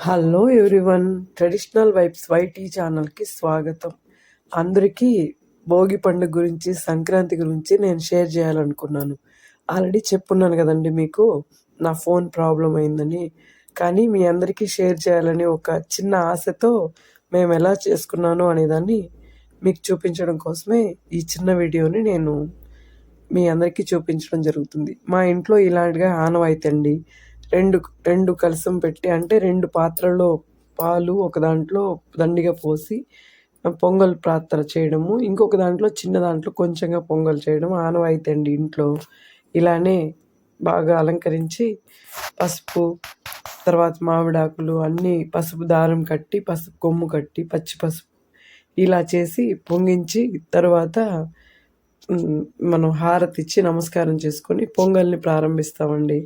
Hello everyone, traditional vibes YT ఛానల్కి స్వాగతం. అందరికీ భోగి పండుగ గురించి, సంక్రాంతి గురించి నేను షేర్ చేయాలనుకున్నాను. ఆల్రెడీ చెప్పున్నాను కదండి మీకు, నా ఫోన్ ప్రాబ్లం అయిందని. కానీ మీ అందరికీ షేర్ చేయాలని ఒక చిన్న ఆశతో మేము ఎలా చేసుకున్నాను అనేదాన్ని మీకు చూపించడం కోసమే ఈ చిన్న వీడియోని నేను మీ అందరికీ చూపించడం జరుగుతుంది. మా ఇంట్లో ఇలాంటిగా ఆనవాయితీ అండి. రెండు రెండు కలశం పెట్టి, అంటే 2 పాత్రల్లో పాలు ఒక దాంట్లో దండిగా పోసి పొంగల్ పాత్ర చేయడము, ఇంకొక దాంట్లో చిన్న దాంట్లో కొంచెంగా పొంగల్ చేయడం ఆనవాయితీ అండి ఇంట్లో. ఇలానే బాగా అలంకరించి పసుపు, తర్వాత మామిడాకులు అన్నీ పసుపు దారం కట్టి, పసుపు కొమ్ము కట్టి, పచ్చి పసుపు ఇలా చేసి పొంగించి తర్వాత మనం హారతిచ్చి నమస్కారం చేసుకొని పొంగల్ని ప్రారంభిస్తామండి.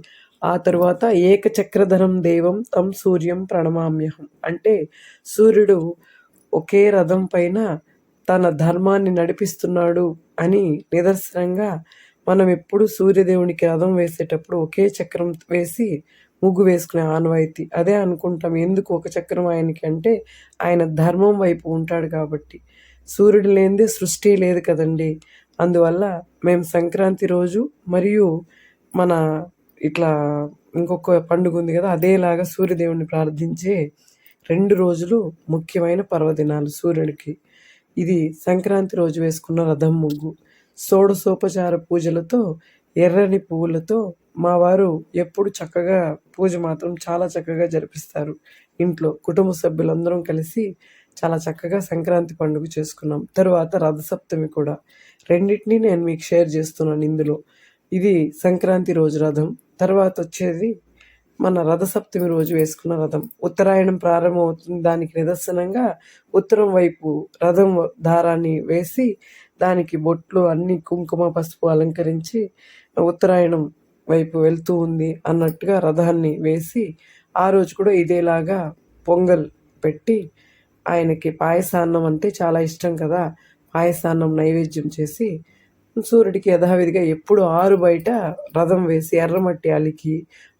ఆ తరువాత ఏకచక్రధరం దేవం తం సూర్యం ప్రణమామ్యహం, అంటే సూర్యుడు ఒకే రథం పైన తన ధర్మాన్ని నడిపిస్తున్నాడు అని నిదర్శనంగా మనం ఎప్పుడు సూర్యదేవునికి రథం వేసేటప్పుడు ఒకే చక్రం వేసి ముగ్గు వేసుకునే ఆనవాయితీ. అదే అనుకుంటాం, ఎందుకు ఒక చక్రం ఆయనకి అంటే ఆయన ధర్మం వైపు ఉంటాడు కాబట్టి. సూర్యుడు లేనిదే సృష్టి లేదు కదండి. అందువల్ల మేము సంక్రాంతి రోజు మరియు మన ఇట్లా ఇంకొక పండుగ ఉంది కదా, అదేలాగా సూర్యదేవుని ప్రార్థించే 2 రోజులు ముఖ్యమైన పర్వదినాలు సూర్యుడికి. ఇది సంక్రాంతి రోజు వేసుకున్న రథం ముగ్గు. షోడశోపచార పూజలతో, ఎర్రని పువ్వులతో మా వారు ఎప్పుడు చక్కగా పూజ మాత్రం చాలా చక్కగా జరిపిస్తారు. ఇంట్లో కుటుంబ సభ్యులందరం కలిసి చాలా చక్కగా సంక్రాంతి పండుగ చేసుకున్నాం. తరువాత రథసప్తమి కూడా. రెండింటినీ నేను మీకు షేర్ చేస్తున్నాను ఇందులో. ఇది సంక్రాంతి రోజు రథం. తర్వాత వచ్చేది మన రథసప్తమి రోజు వేసుకున్న రథం. ఉత్తరాయణం ప్రారంభమవుతుంది. దానికి నిదర్శనంగా ఉత్తరం వైపు రథం దారాన్ని వేసి దానికి బొట్లు అన్ని కుంకుమ పసుపు అలంకరించి ఉత్తరాయణం వైపు వెళ్తూ ఉంది అన్నట్టుగా రథాన్ని వేసి, ఆ రోజు కూడా ఇదేలాగా పొంగల్ పెట్టి, ఆయనకి పాయసాన్నం అంటే చాలా ఇష్టం కదా, పాయసాన్నం నైవేద్యం చేసి సూర్యుడికి యథావిధిగా ఎప్పుడు ఆరు బయట రథం వేసి ఎర్రమట్టి అలికి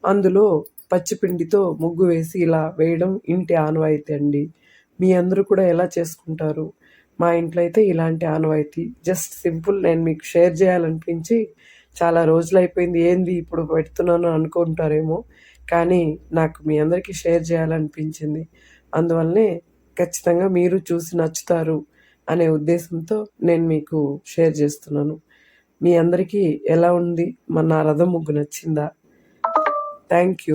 అందులో పచ్చిపిండితో ముగ్గు వేసి ఇలా వేయడం ఇంటి ఆనవాయితీ అండి. మీ అందరూ కూడా ఎలా చేసుకుంటారు? మా ఇంట్లో అయితే ఇలాంటి ఆనవాయితీ. జస్ట్ సింపుల్, నేను మీకు షేర్ చేయాలనిపించి చాలా రోజులైపోయింది, ఏంది ఇప్పుడు పెడుతున్నాను అనుకుంటారేమో, కానీ నాకు మీ అందరికీ షేర్ చేయాలనిపించింది. అందువల్లనే ఖచ్చితంగా మీరు చూసి నచ్చుతారు అనే ఉద్దేశంతో నేను మీకు షేర్ చేస్తున్నాను. మీ అందరికీ ఎలా ఉంది? మన రథం ముగ్గు నచ్చిందా? Thank you.